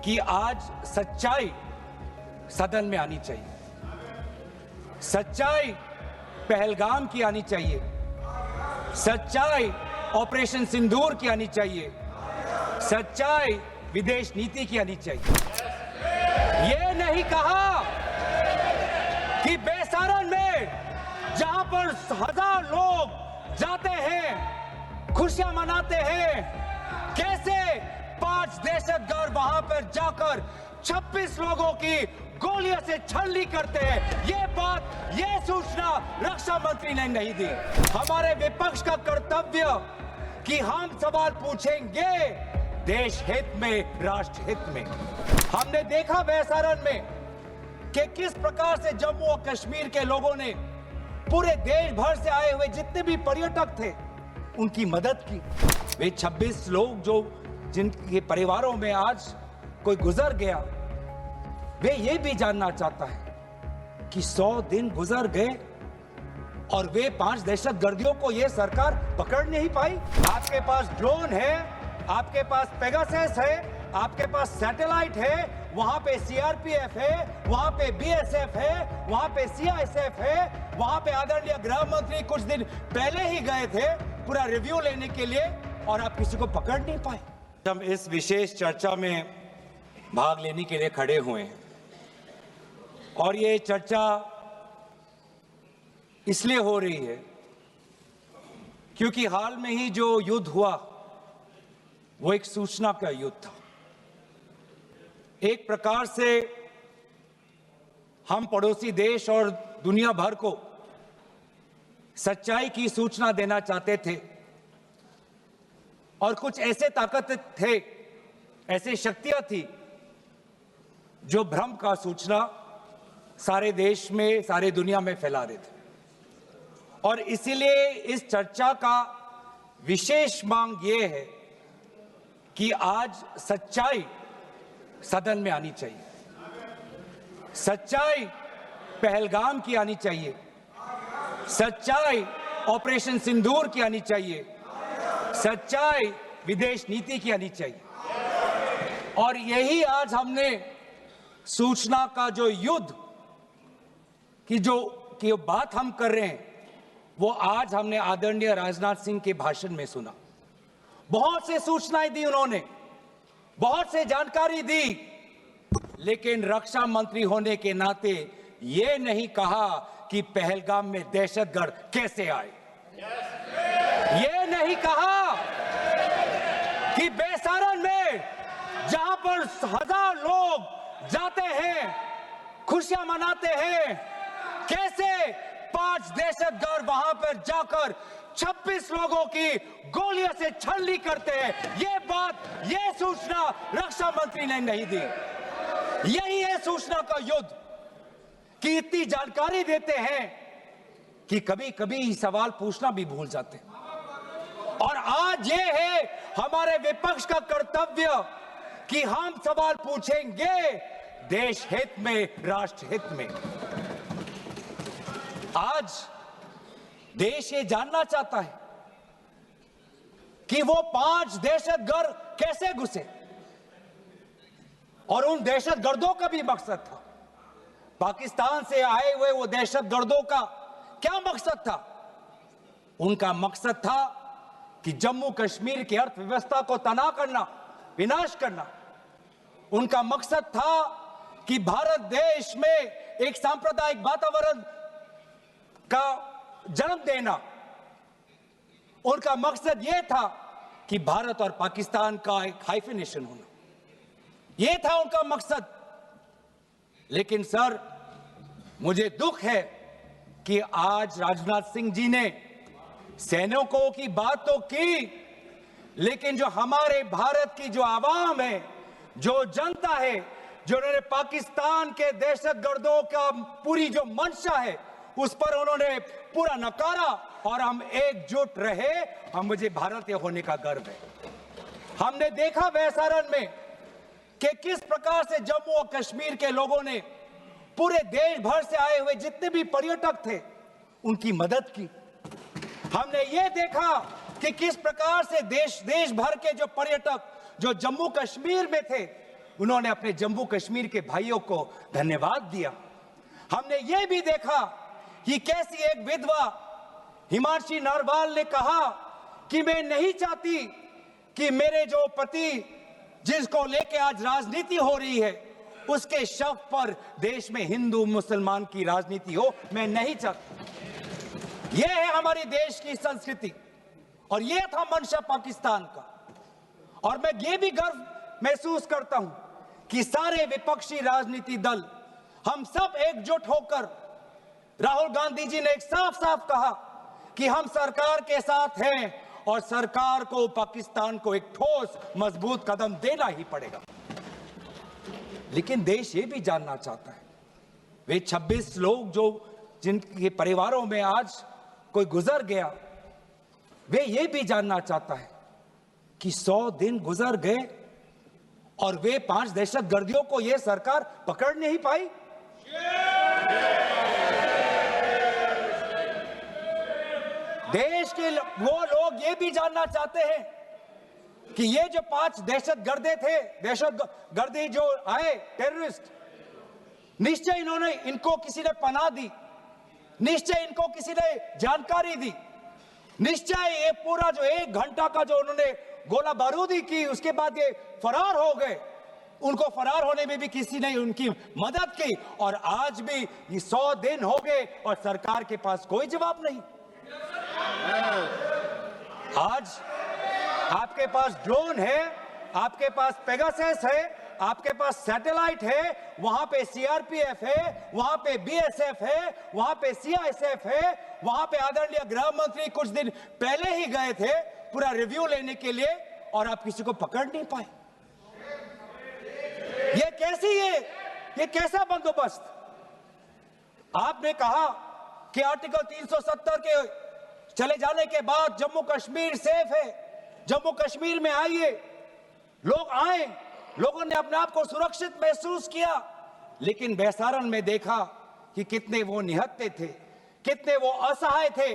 कि आज सच्चाई सदन में आनी चाहिए, सच्चाई पहलगाम की आनी चाहिए, सच्चाई ऑपरेशन सिंदूर की आनी चाहिए, सच्चाई विदेश नीति की आनी चाहिए। ये नहीं कहा कि बेसारन में जहां पर 1000 लोग जाते हैं, खुशियां मनाते हैं, कैसे 5 दहशतगर्द वहां पर जाकर 26 लोगों की गोलियों से छलनी करते हैं। ये बात, ये सूचना रक्षा मंत्री ने नहीं दी। हमारे विपक्ष का कर्तव्य कि हम सवाल पूछेंगे देश हित में, राष्ट्र हित में। हमने देखा बेसारन में कि किस प्रकार से जम्मू और कश्मीर के लोगों ने पूरे देश भर से आए हुए जितने भी पर्यटक थे उनकी मदद की। वे 26 लोग जो जिनके परिवारों में आज कोई गुजर गया, वे ये भी जानना चाहता है कि 100 दिन गुजर गए और वे 5 दहशतगर्दियों को ये सरकार पकड़ नहीं पाई। आपके पास ड्रोन है, आपके पास पेगासस है, आपके पास सैटेलाइट है, वहां पे सीआरपीएफ है, वहां पे बीएसएफ है, वहां पे सीआईएसएफ है, वहां पे आदरणीय गृह मंत्री कुछ दिन पहले ही गए थे पूरा रिव्यू लेने के लिए, और आप किसी को पकड़ नहीं पाए। हम इस विशेष चर्चा में भाग लेने के लिए खड़े हुए हैं और ये चर्चा इसलिए हो रही है क्योंकि हाल में ही जो युद्ध हुआ वो एक सूचना का युद्ध था। एक प्रकार से हम पड़ोसी देश और दुनिया भर को सच्चाई की सूचना देना चाहते थे और कुछ ऐसे ताकत थे, ऐसी शक्तियां थी जो भ्रम का सूचना सारे देश में, सारे दुनिया में फैला रहे थे। और इसीलिए इस चर्चा का विशेष मांग ये है कि आज सच्चाई सदन में आनी चाहिए, सच्चाई पहलगाम की आनी चाहिए, सच्चाई ऑपरेशन सिंदूर की आनी चाहिए, सच्चाई विदेश नीति की आनी चाहिए। और यही आज हमने सूचना का जो युद्ध की बात हम कर रहे हैं, वो आज हमने आदरणीय राजनाथ सिंह के भाषण में सुना। बहुत से सूचनाएं दी उन्होंने, बहुत से जानकारी दी, लेकिन रक्षा मंत्री होने के नाते ये नहीं कहा कि पहलगाम में दहशतगर्द कैसे आए। ये नहीं कहा कि बेसारन में जहां पर 1000 लोग जाते हैं, खुशियां मनाते हैं, कैसे 5 दहशतगर्द वहां पर जाकर 26 लोगों की गोलियों से छलनी करते हैं। ये बात, ये सूचना रक्षा मंत्री ने नहीं दी। यही है सूचना का युद्ध कि इतनी जानकारी देते हैं कि कभी कभी सवाल पूछना भी भूल जाते हैं। और आज ये है हमारे विपक्ष का कर्तव्य कि हम सवाल पूछेंगे देश हित में, राष्ट्र हित में। आज देश ये जानना चाहता है कि वो 5 दहशतगर्द कैसे घुसे और उन दहशतगर्दों का भी मकसद था। पाकिस्तान से आए हुए वो दहशतगर्दों का क्या मकसद था? उनका मकसद था कि जम्मू कश्मीर की अर्थव्यवस्था को तनाव करना, विनाश करना। उनका मकसद था कि भारत देश में एक सांप्रदायिक वातावरण का जन्म देना। उनका मकसद यह था कि भारत और पाकिस्तान का एक हाइफिनेशन होना, यह था उनका मकसद। लेकिन सर, मुझे दुख है कि आज राजनाथ सिंह जी ने सैनिकों की बात तो की, लेकिन जो हमारे भारत की जो आवाम है, जो जनता है, जो उन्होंने पाकिस्तान के दहशतगर्दों का पूरी जो मंशा है उस पर उन्होंने पूरा नकारा और हम एकजुट रहे। हम, मुझे भारतीय होने का गर्व है। हमने देखा बेसारन में कि किस प्रकार से जम्मू और कश्मीर के लोगों ने पूरे देश भर से आए हुए जितने भी पर्यटक थे उनकी मदद की। हमने ये देखा कि किस प्रकार से देश भर के जो पर्यटक जो जम्मू कश्मीर में थे उन्होंने अपने जम्मू कश्मीर के भाइयों को धन्यवाद दिया। हमने ये भी देखा कि कैसी एक विधवा हिमांशी नरवाल ने कहा कि मैं नहीं चाहती कि मेरे जो पति जिसको लेके आज राजनीति हो रही है उसके शव पर देश में हिंदू मुसलमान की राजनीति हो, मैं नहीं चाहती। यह है हमारी देश की संस्कृति और यह था मंशा पाकिस्तान का। और मैं ये भी गर्व महसूस करता हूं कि सारे विपक्षी राजनीति दल हम सब एकजुट होकर, राहुल गांधी जी ने एक साफ साफ कहा कि हम सरकार के साथ हैं और सरकार को पाकिस्तान को एक ठोस मजबूत कदम देना ही पड़ेगा। लेकिन देश ये भी जानना चाहता है, वे 26 लोग जो जिनके परिवारों में आज कोई गुजर गया, वे ये भी जानना चाहता है कि 100 दिन गुजर गए और वे 5 दहशतगर्दियों को यह सरकार पकड़ नहीं पाई। देश के वो लोग ये भी जानना चाहते हैं कि ये जो 5 दहशतगर्दे थे, दहशतगर्दी जो आए टेररिस्ट, निश्चय इनको किसी ने पनाह दी, निश्चय इनको किसी ने जानकारी दी, निश्चय ये पूरा जो 1 घंटा का जो उन्होंने गोला बारूदी की, उसके बाद ये फरार हो गए, उनको फरार होने में भी किसी ने उनकी मदद की। और आज भी ये 100 दिन हो गए और सरकार के पास कोई जवाब नहीं। आज आपके पास ड्रोन है, आपके पास पेगासस है, आपके पास सैटेलाइट है, वहां पे सीआरपीएफ है, वहां पे बीएसएफ है, वहां पे सीआईएसएफ है, वहां पे आदरणीय गृह मंत्री कुछ दिन पहले ही गए थे पूरा रिव्यू लेने के लिए और आप किसी को पकड़ नहीं पाए। ये कैसा बंदोबस्त? आपने कहा कि आर्टिकल 370 के चले जाने के बाद जम्मू कश्मीर सेफ है, जम्मू कश्मीर में आइए, लोग आए, लोगों ने अपने आप को सुरक्षित महसूस किया। लेकिन बेसारन में देखा कि कितने वो निहत्थे थे, कितने वो असहाय थे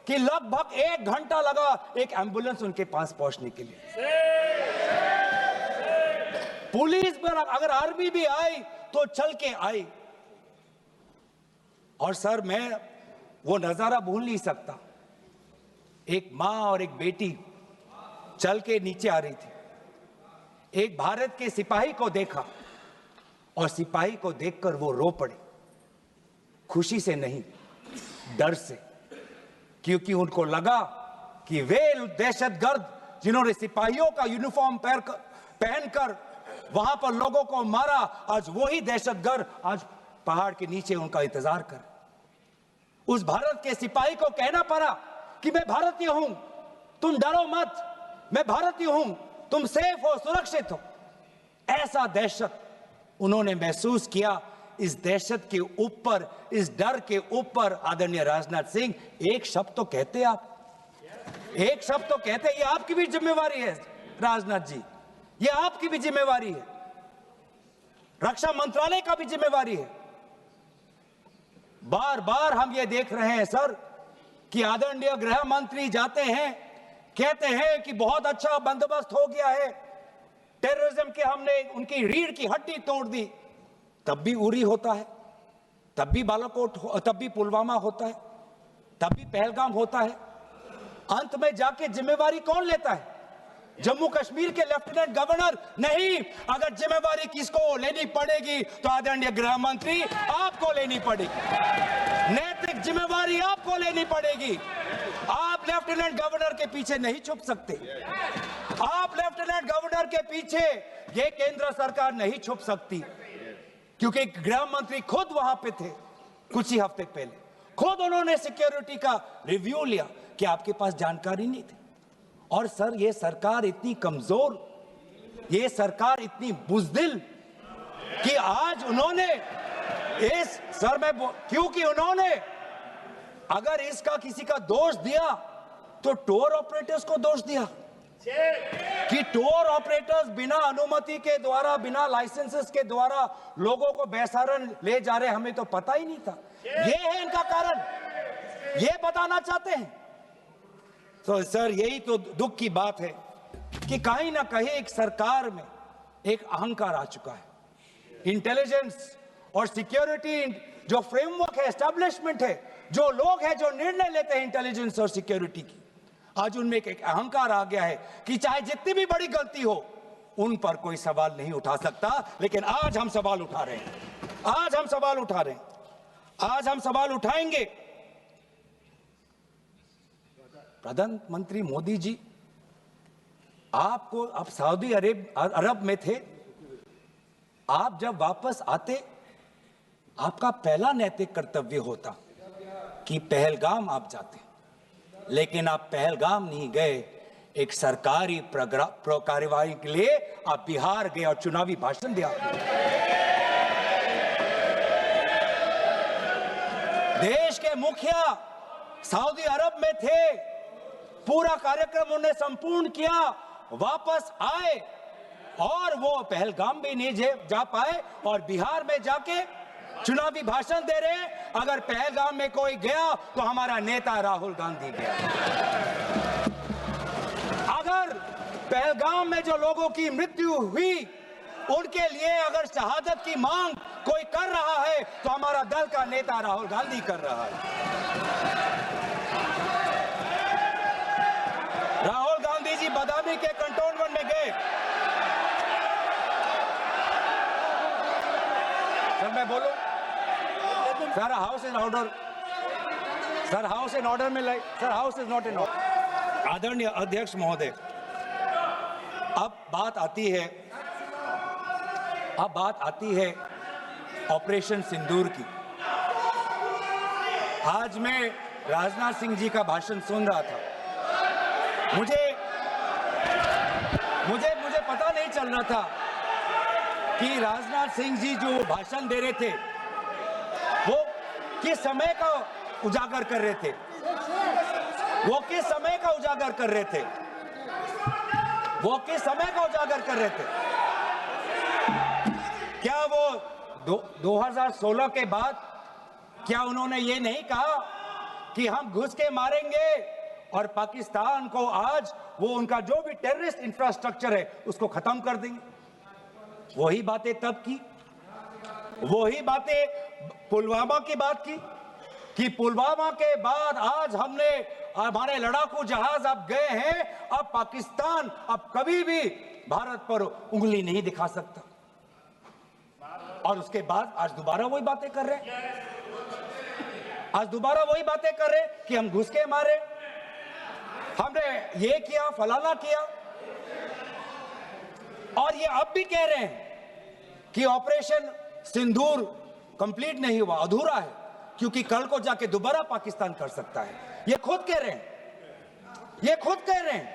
कि लगभग 1 घंटा लगा एक एम्बुलेंस उनके पास पहुंचने के लिए। पुलिस पर अगर आर्मी भी आई तो चल के आई। और सर, मैं वो नजारा भूल नहीं सकता, एक मां और एक बेटी चल के नीचे आ रही थी, एक भारत के सिपाही को देखा और सिपाही को देखकर वो रो पड़े, खुशी से नहीं, डर से, क्योंकि उनको लगा कि वे दहशतगर्द जिन्होंने सिपाहियों का यूनिफॉर्म पहनकर वहां पर लोगों को मारा, आज वही दहशतगर्द आज पहाड़ के नीचे उनका इंतजार कर। उस भारत के सिपाही को कहना पड़ा कि मैं भारतीय हूं, तुम डरो मत, मैं भारतीय हूं, तुम सेफ हो, सुरक्षित हो। ऐसा दहशत उन्होंने महसूस किया। इस दहशत के ऊपर, इस डर के ऊपर आदरणीय राजनाथ सिंह एक शब्द तो कहते, आप एक शब्द तो कहते, ये आपकी भी जिम्मेवारी है राजनाथ जी, ये आपकी भी जिम्मेवारी है, रक्षा मंत्रालय का भी जिम्मेवारी है। बार बार हम ये देख रहे हैं सर कि आदरणीय गृह मंत्री जाते हैं, कहते हैं कि बहुत अच्छा बंदोबस्त हो गया है, टेररिज्म के हमने उनकी रीढ़ की हड्डी तोड़ दी, तब भी उरी होता है, तब भी बालाकोट, तब भी पुलवामा होता है, तब भी पहलगाम होता है। अंत में जाके जिम्मेवारी कौन लेता है? जम्मू कश्मीर के लेफ्टिनेंट गवर्नर नहीं। अगर जिम्मेवारी किसको लेनी पड़ेगी तो आदरणीय गृह मंत्री आपको लेनी पड़ेगी, नैतिक जिम्मेवारी आपको लेनी पड़ेगी। आप लेफ्टिनेंट गवर्नर के पीछे नहीं छुप सकते, आप लेफ्टिनेंट गवर्नर के पीछे ये केंद्र सरकार नहीं छुप सकती, क्योंकि गृह मंत्री खुद वहां पे थे कुछ ही हफ्ते पहले, खुद उन्होंने सिक्योरिटी का रिव्यू लिया कि आपके पास जानकारी नहीं थी। और सर, ये सरकार इतनी कमजोर, ये सरकार इतनी बुज़दिल कि आज उन्होंने इस सर में, क्योंकि उन्होंने अगर इसका किसी का दोष दिया तो टूर ऑपरेटर्स को दोष दिया कि टूर ऑपरेटर्स बिना अनुमति के द्वारा, बिना लाइसेंसेस के द्वारा लोगों को बेसहारन ले जा रहे, हमें तो पता ही नहीं था। ये है इनका कारण, ये बताना चाहते हैं। तो सर, यही तो दुख की बात है कि कहीं ना कहीं एक सरकार में एक अहंकार आ चुका है। इंटेलिजेंस और सिक्योरिटी जो फ्रेमवर्क है, एस्टैब्लिशमेंट है, जो लोग हैं जो निर्णय लेते हैं इंटेलिजेंस और सिक्योरिटी की, आज उनमें एक अहंकार आ गया है कि चाहे जितनी भी बड़ी गलती हो उन पर कोई सवाल नहीं उठा सकता। लेकिन आज हम सवाल उठा रहे हैं, आज हम सवाल उठा रहे हैं, आज हम सवाल उठाएंगे। प्रधानमंत्री मोदी जी, आपको आप सऊदी अरब में थे, आप जब वापस आते आपका पहला नैतिक कर्तव्य होता कि पहलगाम आप जाते, लेकिन आप पहलगाम नहीं गए। एक सरकारी कार्यवाही के लिए आप बिहार गए और चुनावी भाषण दिया। देश के मुखिया सऊदी अरब में थे, पूरा कार्यक्रम उन्हें संपूर्ण किया, वापस आए और वो पहलगाम भी नहीं जा पाए और बिहार में जाके चुनावी भाषण दे रहे हैं। अगर पहलगाम में कोई गया तो हमारा नेता राहुल गांधी गया। अगर पहलगाम में जो लोगों की मृत्यु हुई उनके लिए अगर शहादत की मांग कोई कर रहा है तो हमारा दल का नेता राहुल गांधी कर रहा है। राहुल गांधी जी बदामी के कंटोनमेंट में गए। सर मैं बोलूं? Sir house in order, sir house in order में like, sir house is not in order. आदरणीय अध्यक्ष महोदय, अब बात आती है ऑपरेशन सिंदूर की। आज मैं राजनाथ सिंह जी का भाषण सुन रहा था। मुझे पता नहीं चल रहा था कि राजनाथ सिंह जी जो भाषण दे रहे थे वो किस समय का उजागर कर रहे थे, वो किस समय का उजागर कर रहे थे, वो किस समय का उजागर कर रहे थे। क्या वो 2016 के बाद क्या उन्होंने ये नहीं कहा कि हम घुस के मारेंगे और पाकिस्तान को आज वो उनका जो भी टेररिस्ट इंफ्रास्ट्रक्चर है उसको खत्म कर देंगे? वही बातें तब की, वही बातें पुलवामा की बात की कि पुलवामा के बाद आज हमने हमारे लड़ाकू जहाज अब गए हैं, अब पाकिस्तान अब कभी भी भारत पर उंगली नहीं दिखा सकता। और उसके बाद आज दोबारा वही बातें कर रहे हैं, आज दोबारा वही बातें कर रहे हैं कि हम घुस के मारे, हमने ये किया फलाना किया। और ये अब भी कह रहे हैं कि ऑपरेशन सिंदूर कंप्लीट नहीं हुआ, अधूरा है, क्योंकि कल को जाके दोबारा पाकिस्तान कर सकता है। ये खुद कह रहे हैं, ये खुद कह रहे हैं,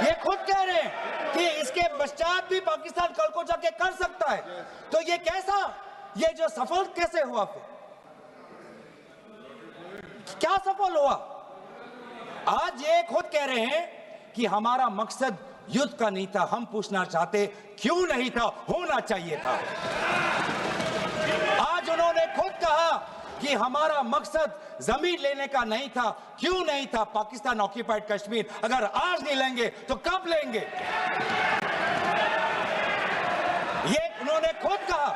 ये खुद कह रहे हैं कि इसके पश्चात भी पाकिस्तान कल को जाके कर सकता है। तो ये कैसा, ये जो सफल कैसे हुआ, फिर क्या सफल हुआ? आज ये खुद कह रहे हैं कि हमारा मकसद युद्ध का नहीं था। हम पूछना चाहते क्यों नहीं था, होना चाहिए था। आज उन्होंने खुद कहा कि हमारा मकसद जमीन लेने का नहीं था। क्यों नहीं था? पाकिस्तान ऑक्यूपाइड कश्मीर अगर आज नहीं लेंगे तो कब लेंगे? ये उन्होंने खुद कहा,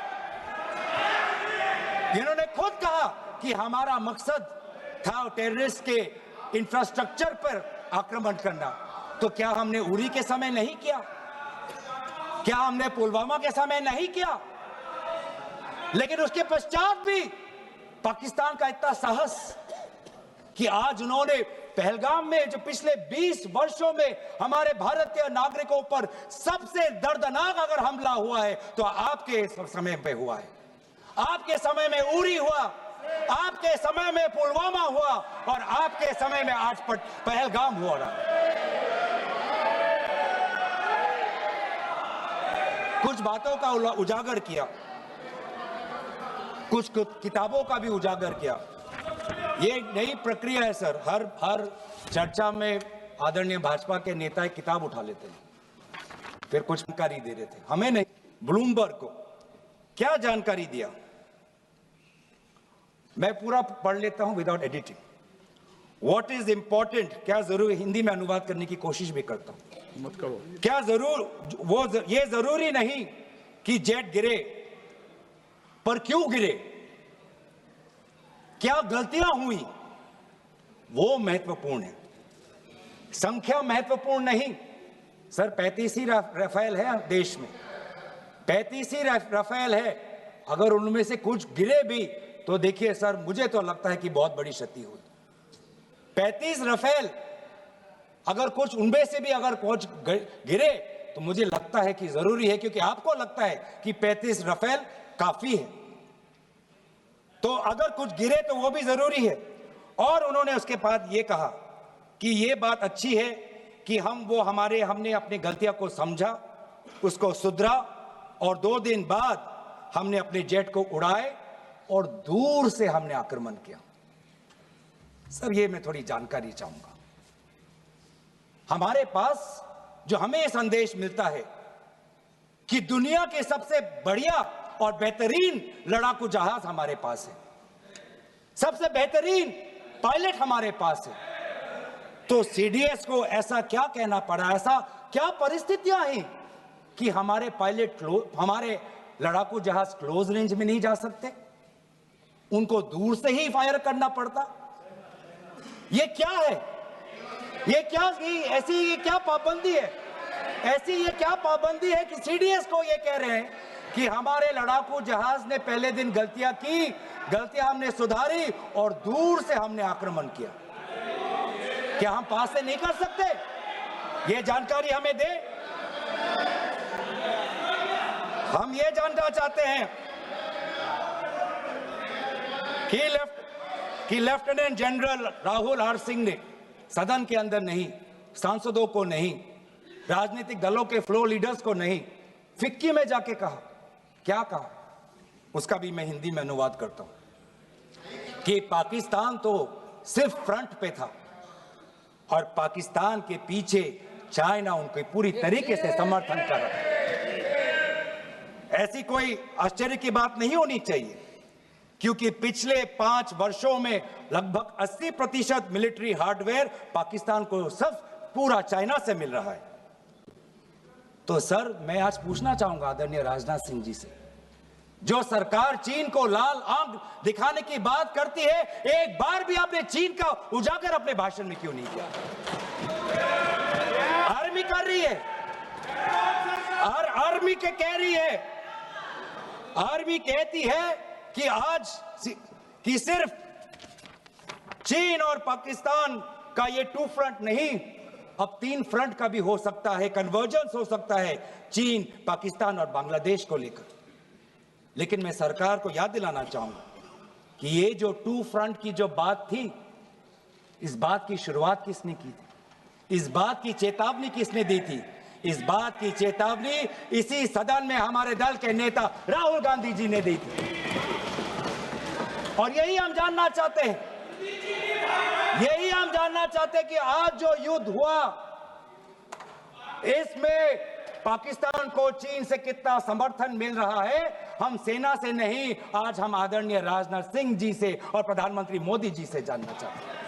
इन्होंने खुद कहा कि हमारा मकसद था टेररिस्ट के इंफ्रास्ट्रक्चर पर आक्रमण करना। तो क्या हमने उरी के समय नहीं किया? क्या हमने पुलवामा के समय नहीं किया? लेकिन उसके पश्चात भी पाकिस्तान का इतना साहस कि आज उन्होंने पहलगाम में जो पिछले 20 वर्षों में हमारे भारतीय नागरिकों पर सबसे दर्दनाक अगर हमला हुआ है तो आपके समय पे हुआ है। आपके समय में उरी हुआ, आपके समय में पुलवामा हुआ और आपके समय में आज पहलगाम हो रहा। कुछ बातों का उजागर किया, कुछ किताबों का भी उजागर किया। ये नई प्रक्रिया है सर, हर चर्चा में आदरणीय भाजपा के नेता एक किताब उठा लेते हैं, फिर कुछ जानकारी दे रहे थे। हमें नहीं, ब्लूमबर्ग को क्या जानकारी दिया, मैं पूरा पढ़ लेता हूं without editing. What is important, क्या जरूरी, हिंदी में अनुवाद करने की कोशिश भी करता हूं। मत करो। क्या ये जरूरी नहीं कि जेट गिरे, पर क्यों गिरे, क्या गलतियां हुई, वो महत्वपूर्ण है। संख्या महत्वपूर्ण नहीं सर। 35 ही राफेल है देश में, 35 ही राफेल है। अगर उनमें से कुछ गिरे भी तो देखिए सर, मुझे तो लगता है कि बहुत बड़ी क्षति हुई। 35 राफेल, अगर कुछ उनमें से भी अगर कुछ गिरे तो मुझे लगता है कि जरूरी है, क्योंकि आपको लगता है कि 35 राफेल काफी है, तो अगर कुछ गिरे तो वो भी जरूरी है। और उन्होंने उसके बाद ये कहा कि ये बात अच्छी है कि हमने अपनी गलतियां को समझा, उसको सुधरा, और 2 दिन बाद हमने अपने जेट को उड़ाए और दूर से हमने आक्रमण किया। सर, ये मैं थोड़ी जानकारी चाहूंगा। हमारे पास जो हमें ये संदेश मिलता है कि दुनिया के सबसे बढ़िया और बेहतरीन लड़ाकू जहाज हमारे पास है, सबसे बेहतरीन पायलट हमारे पास है, तो सीडीएस को ऐसा क्या कहना पड़ा, ऐसा क्या परिस्थितियां हैं कि हमारे पायलट हमारे लड़ाकू जहाज क्लोज रेंज में नहीं जा सकते, उनको दूर से ही फायर करना पड़ता? ये क्या है? ये क्या पाबंदी है? ऐसी ये क्या पाबंदी है कि सीडीएस को ये कह रहे हैं कि हमारे लड़ाकू जहाज ने पहले दिन गलतियां की, गलतियां हमने सुधारी और दूर से हमने आक्रमण किया? क्या हम पास से नहीं कर सकते? ये जानकारी हमें दे। हम ये जानना चाहते हैं कि lieutenant general Rahul R Singh ने सदन के अंदर नहीं, सांसदों को नहीं, राजनीतिक दलों के फ्लोर लीडर्स को नहीं, फिक्की में जाके कहा। क्या कहा? उसका भी मैं हिंदी में अनुवाद करता हूं कि पाकिस्तान तो सिर्फ फ्रंट पे था और पाकिस्तान के पीछे चाइना उनके पूरी तरीके से समर्थन कर रहा है। ऐसी कोई आश्चर्य की बात नहीं होनी चाहिए, क्योंकि पिछले 5 वर्षों में लगभग 80% मिलिट्री हार्डवेयर पाकिस्तान को सब पूरा चाइना से मिल रहा है। तो सर, मैं आज पूछना चाहूंगा आदरणीय राजनाथ सिंह जी से, जो सरकार चीन को लाल आंख दिखाने की बात करती है, एक बार भी आपने चीन का उजागर अपने भाषण में क्यों नहीं किया? आर्मी कर रही है, आर्मी के कह रही है, आर्मी कहती है कि आज कि सिर्फ चीन और पाकिस्तान का ये 2 फ्रंट नहीं, अब 3 फ्रंट का भी हो सकता है, कन्वर्जेंस हो सकता है चीन, पाकिस्तान और बांग्लादेश को लेकर। लेकिन मैं सरकार को याद दिलाना चाहूंगा कि ये जो 2 फ्रंट की जो बात थी, इस बात की शुरुआत किसने की थी? इस बात की चेतावनी किसने दी थी? इस बात की चेतावनी इसी सदन में हमारे दल के नेता राहुल गांधी जी ने दी थी। और यही हम जानना चाहते हैं, यही हम जानना चाहते हैं कि आज जो युद्ध हुआ, इसमें पाकिस्तान को चीन से कितना समर्थन मिल रहा है। हम सेना से नहीं, आज हम आदरणीय राजनाथ सिंह जी से और प्रधानमंत्री मोदी जी से जानना चाहते हैं।